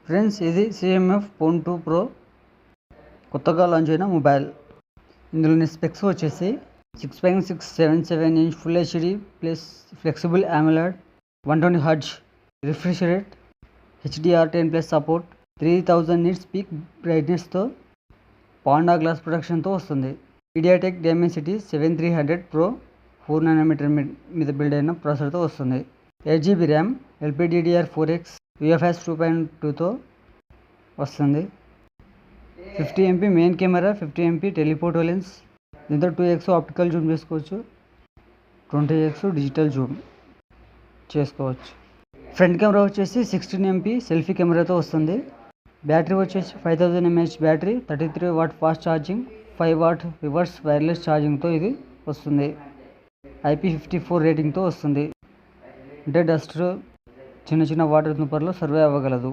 Friends, ఇది CMF phone 2 pro కొత్తగా launch అయిన మొబైల్. ఇందులోని స్పెక్స్ వచ్చేసి 6.677 inch full HD plus flexible AMOLED, 120 hertz refresh rate, HDR10+ support, 3000 nits peak బ్రైట్నెస్తో Panda glass ప్రొటెక్షన్తో వస్తుంది. మీడియాటెక్ డైమెన్సిటీ 7300 ప్రో 4nm మీద బిల్డ్ అయిన ప్రాసెసర్తో వస్తుంది. 8GB ర్యామ్, LPDDR4X UFS 2.2తో వస్తుంది. 50MP main camera, 50MP telephoto lens, దీంతో 2x optical zoom చేసుకోవచ్చు, 20x digital zoom చేసుకోవచ్చు. ఫ్రంట్ కెమెరా వచ్చేసి 16MP సెల్ఫీ కెమెరాతో వస్తుంది. బ్యాటరీ వచ్చేసి 5000 mAh battery, 33W fast charging, 5W reverse wireless ఛార్జింగ్తో ఇది వస్తుంది. IP54 రేటింగ్తో వస్తుంది. అంటే డస్ట్, చిన్న వాటర్ తుంపర్లో సర్వే అవ్వగలదు.